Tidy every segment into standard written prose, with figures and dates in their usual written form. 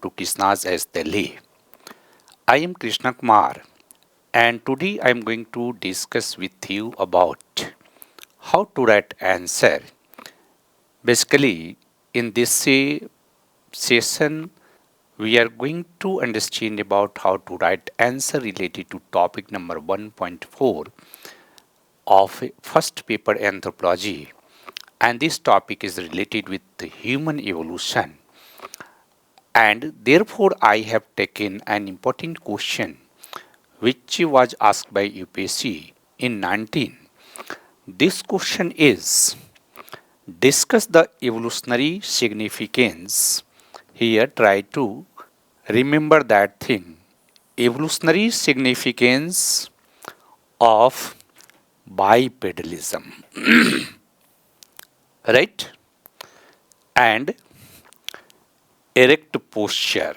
to Krishna's as Delhi. I am Krishna Kumar and today I am going to discuss with you about how to write answer. Basically, in this session, we are going to understand about how to write answer related to topic number 1.4 of first paper anthropology, and this topic is related with the human evolution. And therefore, I have taken an important question which was asked by UPSC in 19. This question is discuss the evolutionary significance. Here, try to remember that thing. Evolutionary significance of bipedalism, right? And erect posture,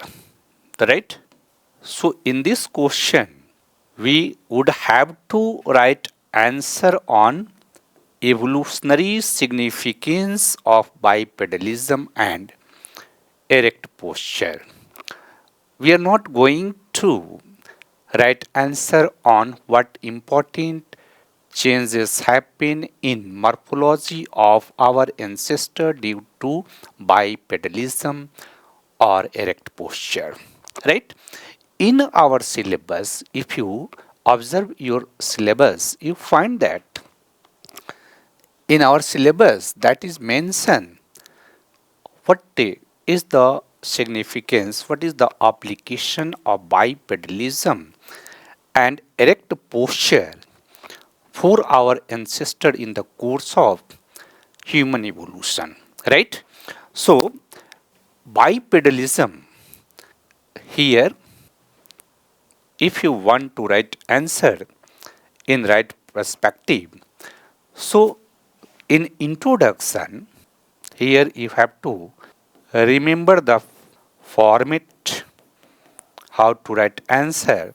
right? So, in this question, we would have to write answer on evolutionary significance of bipedalism and erect posture. We are not going to write answer on what important changes happen in morphology of our ancestor due to bipedalism or erect posture, right? In our syllabus, if you observe your syllabus, you find that in our syllabus that is mentioned what is the significance, what is the application of bipedalism and erect posture for our ancestor in the course of human evolution, right? So, bipedalism here, if you want to write answer in right perspective, so in introduction, here you have to remember the format, how to write answer.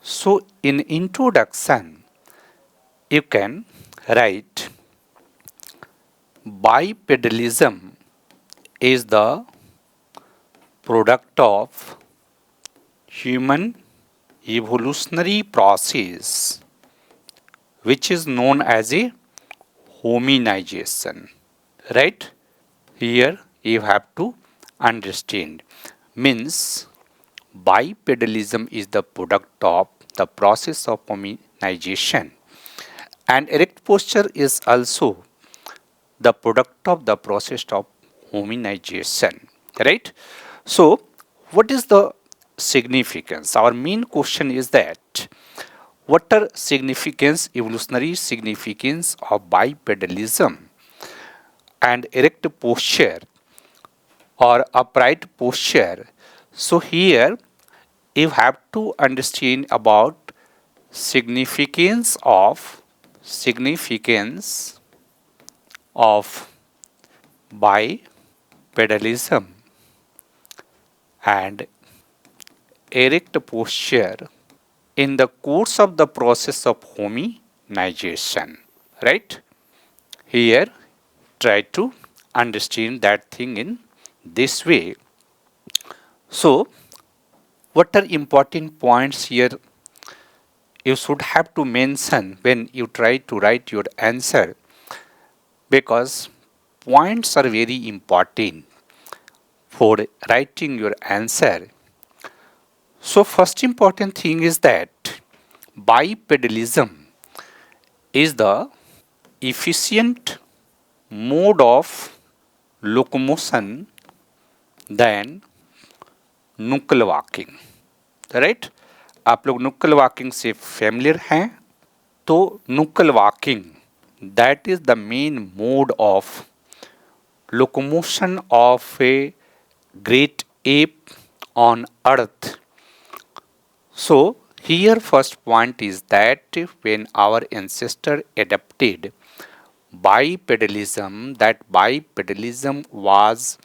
So in introduction, you can write bipedalism is the product of human evolutionary process which is known as a hominization, right? Here you have to understand means bipedalism is the product of the process of hominization and erect posture is also the product of the process of hominization, right? So what is the significance? Our main question is that what are significance, evolutionary significance of bipedalism and erect posture or upright posture? So here you have to understand about significance of bipedalism and erect posture in the course of the process of hominization, right? Here try to understand that thing in this way. So what are important points here you should have to mention when you try to write your answer, because points are very important for writing your answer. So first important thing is that bipedalism is the efficient mode of locomotion than nuchal walking, right? आप लोग nuchal walking से familiar हैं, तो nuchal walking that is the main mode of locomotion of a great ape on earth. So here first point is that when our ancestor adapted bipedalism, that bipedalism was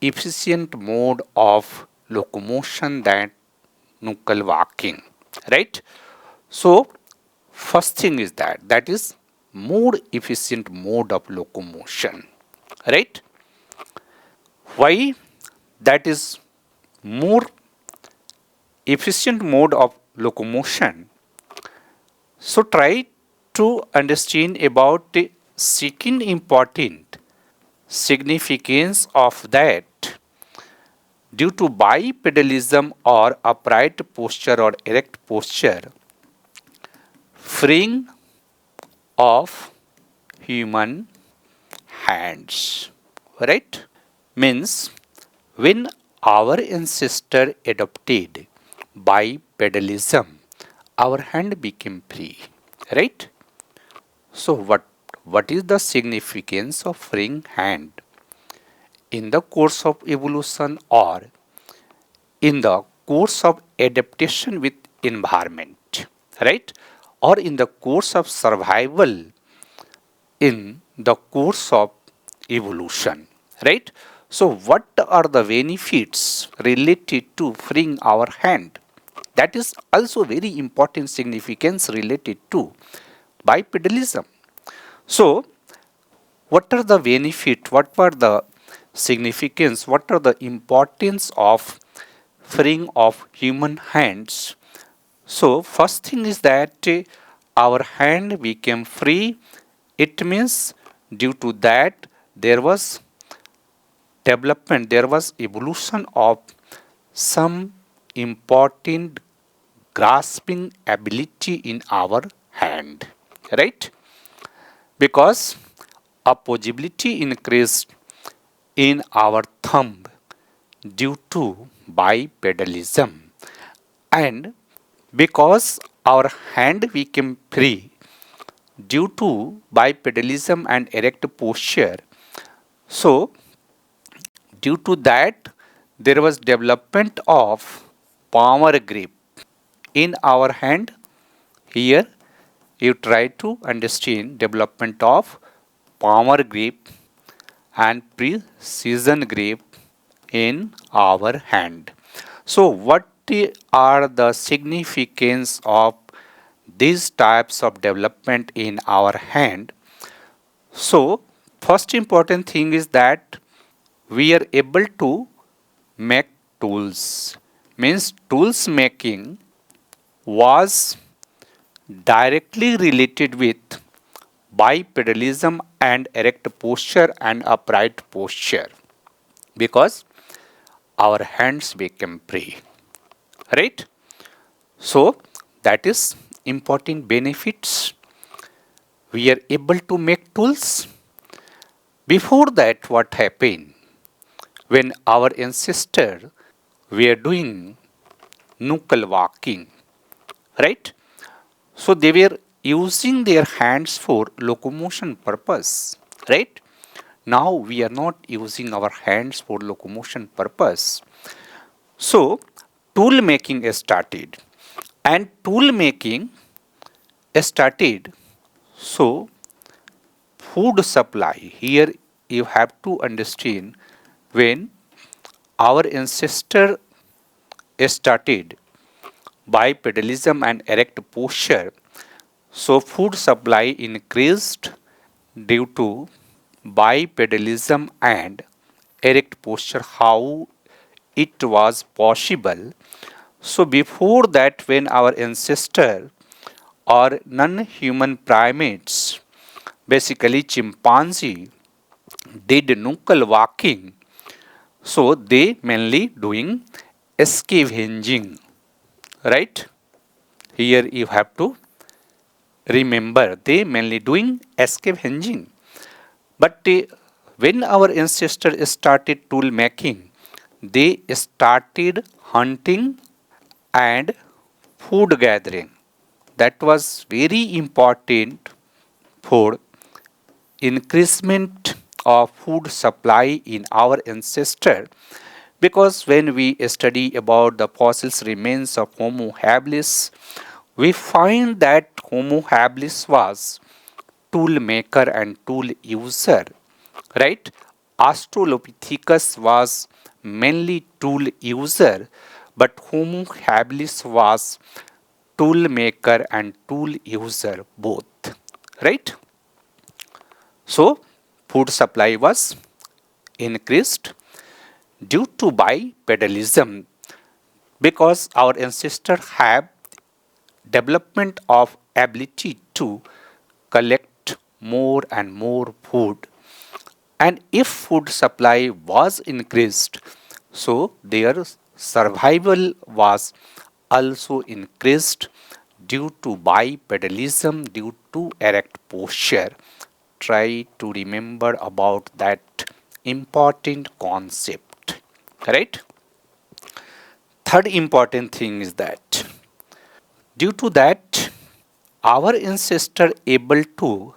efficient mode of locomotion than nuchal walking, right? So first thing is that is more efficient mode of locomotion, right? Why that is more efficient mode of locomotion. So try to understand about the second important significance of that. Due to bipedalism or upright posture or erect posture, freeing of human hands, right? Means when our ancestor adopted bipedalism, our hand became free, right? So what is the significance of freeing hand in the course of evolution or in the course of adaptation with environment, right? Or in the course of survival in the course of evolution, right? So what are the benefits related to freeing our hand? That is also very important significance related to bipedalism. So what are the benefit? What were the significance? What are the importance of freeing of human hands? So first thing is that our hand became free. It means due to that there was development, there was evolution of some important grasping ability in our hand, right? Because opposability increased in our thumb due to bipedalism, and because our hand became free due to bipedalism and erect posture, so due to that there was development of palmar grip in our hand. Here you try to understand development of palmar grip and precision grip in our hand. So what are the significance of these types of development in our hand? So first important thing is that we are able to make tools. Means tools making was directly related with bipedalism and erect posture and upright posture, because our hands became free, right? So that is important benefits. We are able to make tools. Before that, what happened? When our ancestors were doing knuckle walking, right? So they were using their hands for locomotion purpose, right? Now we are not using our hands for locomotion purpose. So tool making started, and tool making started. So food supply, here you have to understand, when our ancestor started bipedalism and erect posture, so food supply increased due to bipedalism and erect posture. How it was possible? So before that, when our ancestor or non-human primates, basically chimpanzee, did knuckle walking, so they mainly doing scavenging, right? Here you have to remember, they mainly doing scavenging. But when our ancestors started tool making, they started hunting and food gathering. That was very important for increasement of food supply in our ancestor, because when we study about the fossils remains of Homo habilis, we find that Homo habilis was tool maker and tool user, right? Australopithecus was mainly tool user, but Homo habilis was tool maker and tool user both, right? So food supply was increased due to bipedalism. because our ancestors have development of ability to collect more and more food, and if food supply was increased, so their survival was also increased due to bipedalism, due to erect posture. Try to remember about that important concept, right? Third important thing is that due to that our ancestor able to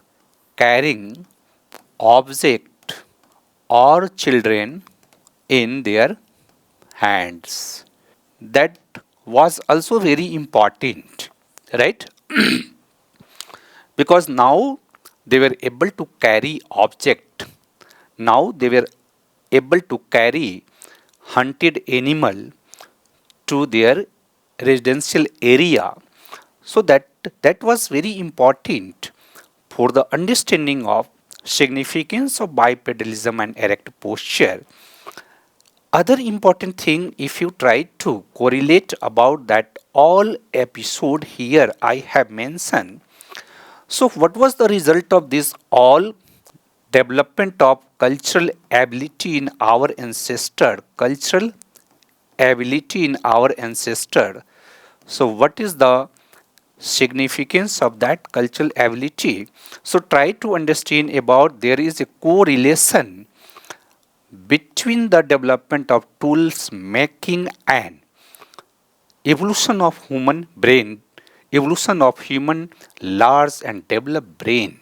carrying object or children in their hands. That was also very important, right? Because now they were able to carry object. Now they were able to carry hunted animal to their residential area. So that was very important for the understanding of significance of bipedalism and erect posture. Other important thing, if you try to correlate about that all episode here I have mentioned. So what was the result of this all development of cultural ability in our ancestor? Cultural ability in our ancestor. So what is the significance of that cultural ability? So try to understand about there is a correlation between the development of tools making and evolution of human brain, evolution of human large and developed brain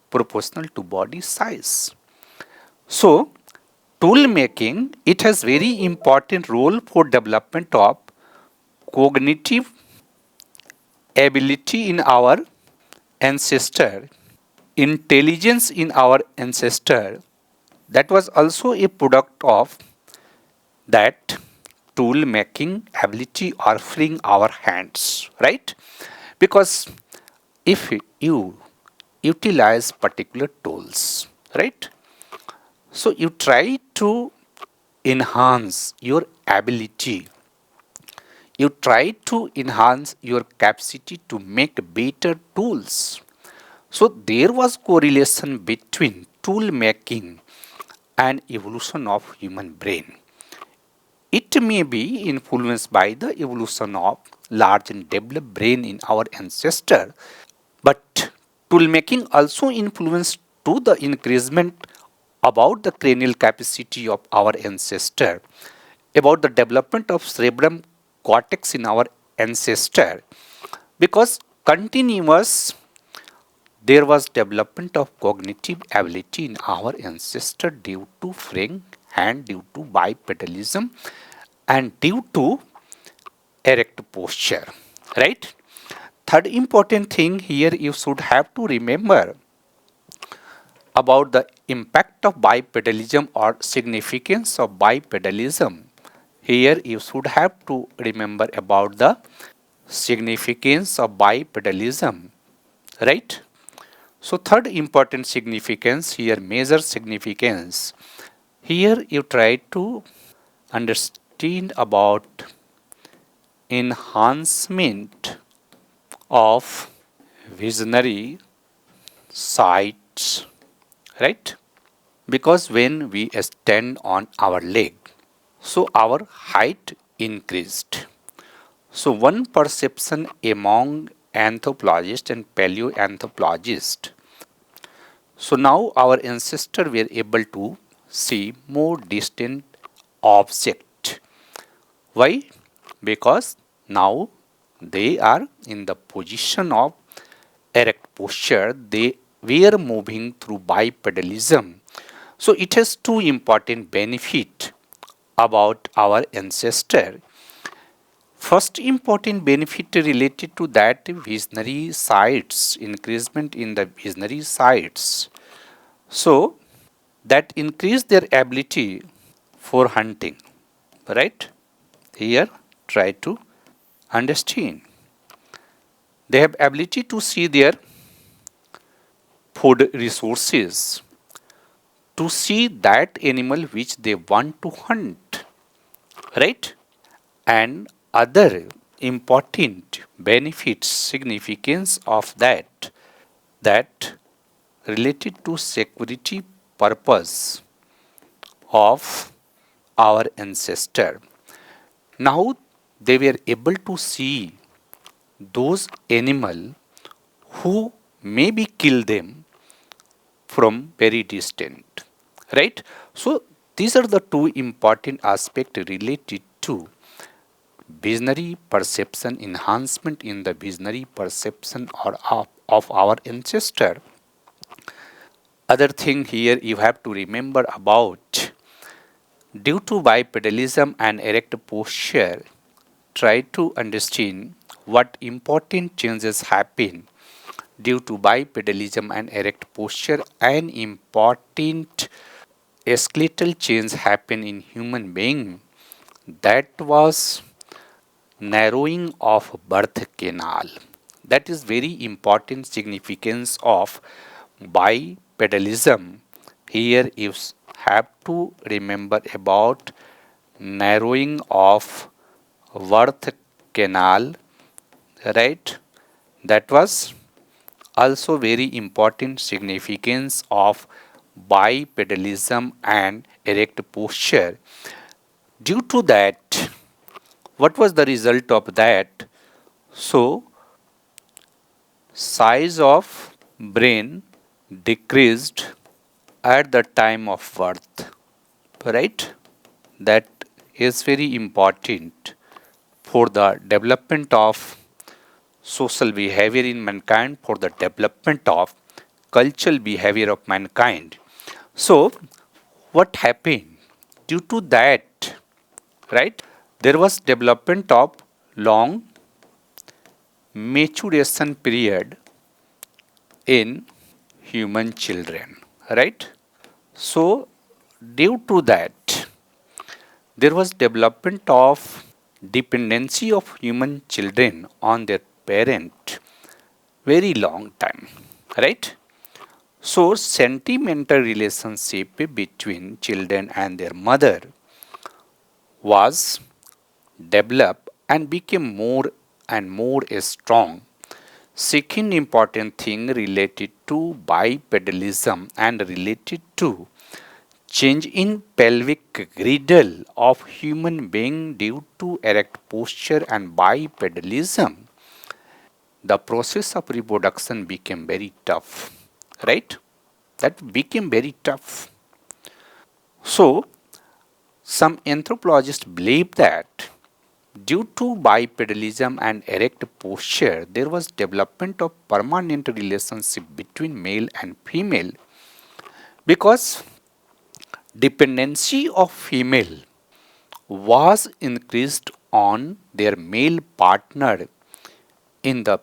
proportional to body size. So tool making, it has very important role for development of cognitive ability in our ancestor, intelligence in our ancestor. That was also a product of that tool making ability or freeing our hands, right? Because if you utilize particular tools, right? So you try to enhance your ability, you try to enhance your capacity to make better tools. So there was correlation between tool making and evolution of human brain. It may be influenced by the evolution of large and developed brain in our ancestor, but tool making also influenced to the increasement about the cranial capacity of our ancestor, about the development of cerebrum cortex in our ancestor, because continuous there was development of cognitive ability in our ancestor due to freeing hand, due to bipedalism, and due to erect posture, right? Third important thing here you should have to remember about the impact of bipedalism or significance of bipedalism. Here you should have to remember about the significance of bipedalism, right? So third important significance here, major significance. Here you try to understand about enhancement of visionary sights, right? Because when we stand on our leg, so our height increased. So one perception among anthropologists and paleoanthropologists. So now our ancestors were able to see more distant object. Why? Because now they are in the position of erect posture. They were moving through bipedalism. So it has two important benefit about our ancestor. First important benefit related to that visionary sights, increasement in the visionary sights. So that increase their ability for hunting, right? Here try to understand. They have ability to see their food resources, to see that animal which they want to hunt, right? And other important benefits significance of that related to security purpose of our ancestor. Now they were able to see those animal who maybe kill them from very distant, right? So these are the two important aspects related to visionary perception, enhancement in the visionary perception of our ancestor. Other thing here you have to remember about, due to bipedalism and erect posture, try to understand what important changes happen due to bipedalism and erect posture. An important skeletal change happen in human being, that was narrowing of birth canal. That is very important significance of bipedalism. Here you have to remember about narrowing of birth canal, right? That was also very important significance of bipedalism and erect posture. Due to that, what was the result of that? So size of brain decreased at the time of birth, right? That is very important for the development of social behavior in mankind, for the development of cultural behavior of mankind. So what happened due to that, right? There was development of long maturation period in human children, right? So due to that, there was development of dependency of human children on their parent very long time, right? So sentimental relationship between children and their mother was developed and became more and more strong. Second important thing related to bipedalism and related to change in pelvic girdle of human being due to erect posture and bipedalism, the process of reproduction became very tough, right? That became very tough. So some anthropologists believe that due to bipedalism and erect posture, there was development of permanent relationship between male and female, because dependency of female was increased on their male partner in the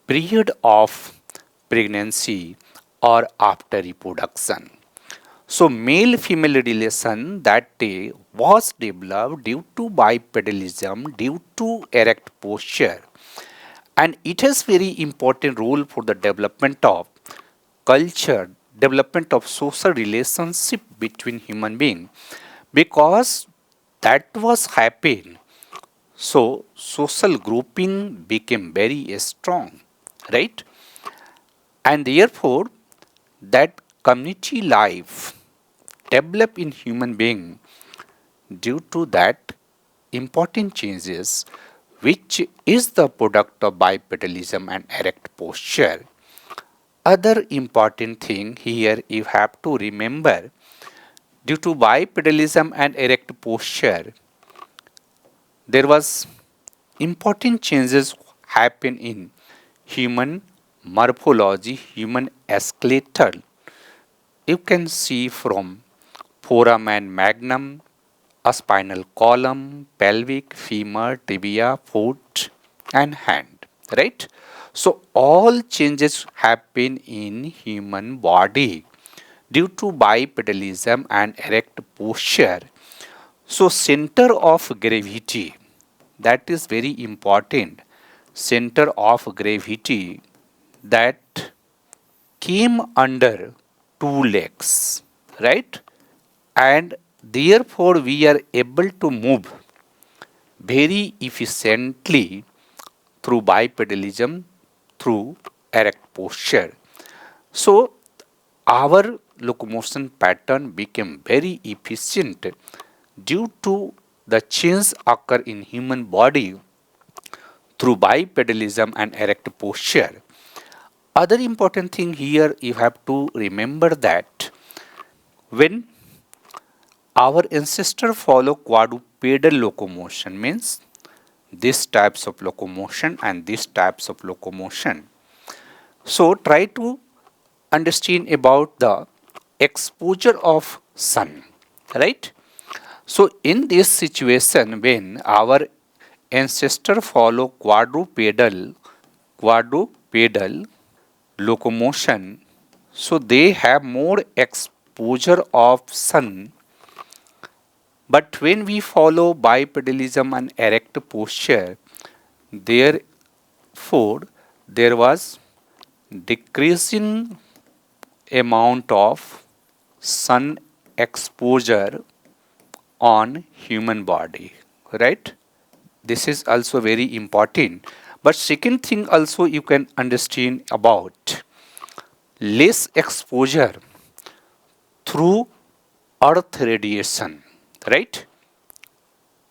period of pregnancy or after reproduction. So male female relation that day was developed due to bipedalism, due to erect posture, and it has very important role for the development of culture, development of social relationship between human being, because that was happening. So social grouping became very strong, right? And therefore that community life developed in human being due to that important changes, which is the product of bipedalism and erect posture. Other important thing here you have to remember, due to bipedalism and erect posture, there was important changes happen in human morphology, human skeletal. You can see from foramen magnum, a spinal column, pelvic, femur, tibia, foot, and hand, right? So all changes happen in human body due to bipedalism and erect posture. So center of gravity, that is very important. Center of gravity that came under two legs, right? And therefore we are able to move very efficiently through bipedalism, through erect posture. So, our locomotion pattern became very efficient due to the change occur in human body through bipedalism and erect posture. Other important thing here you have to remember that when our ancestor follow quadrupedal locomotion means these types of locomotion and these types of locomotion. So try to understand about the exposure of sun, right? So in this situation when our ancestor follow quadrupedal locomotion, so they have more exposure of sun, but when we follow bipedalism and erect posture, therefore there was decreasing amount of sun exposure on human body, right? This is also very important. But second thing also you can understand about less exposure through earth radiation, right?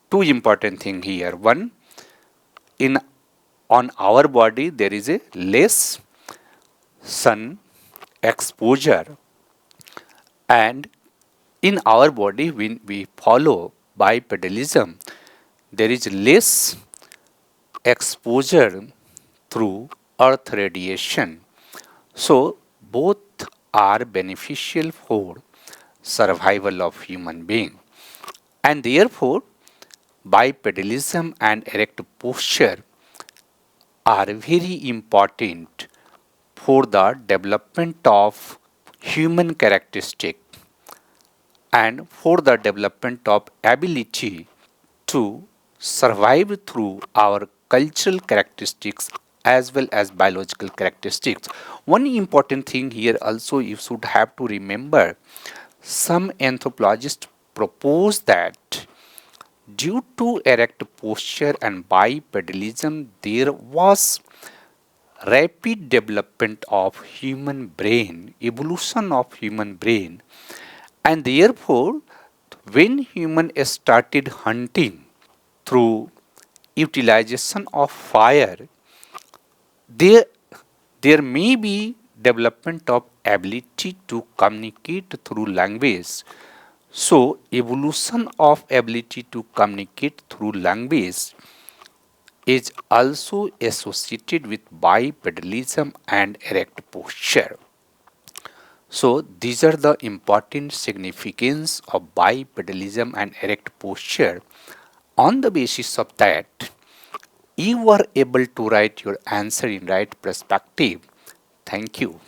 Two important thing here. One, in on our body there is a less sun exposure, and in our body when we follow bipedalism there is less exposure through earth radiation. So both are beneficial for survival of human being, and therefore bipedalism and erect posture are very important for the development of human characteristic and for the development of ability to survive through our cultural characteristics as well as biological characteristics. One important thing here also you should have to remember, some anthropologists propose that due to erect posture and bipedalism there was rapid development of human brain, evolution of human brain, and therefore when human started hunting through utilization of fire, there there may be development of ability to communicate through language. So evolution of ability to communicate through language is also associated with bipedalism and erect posture. So these are the important significance of bipedalism and erect posture. On the basis of that, you are able to write your answer in right perspective. Thank you.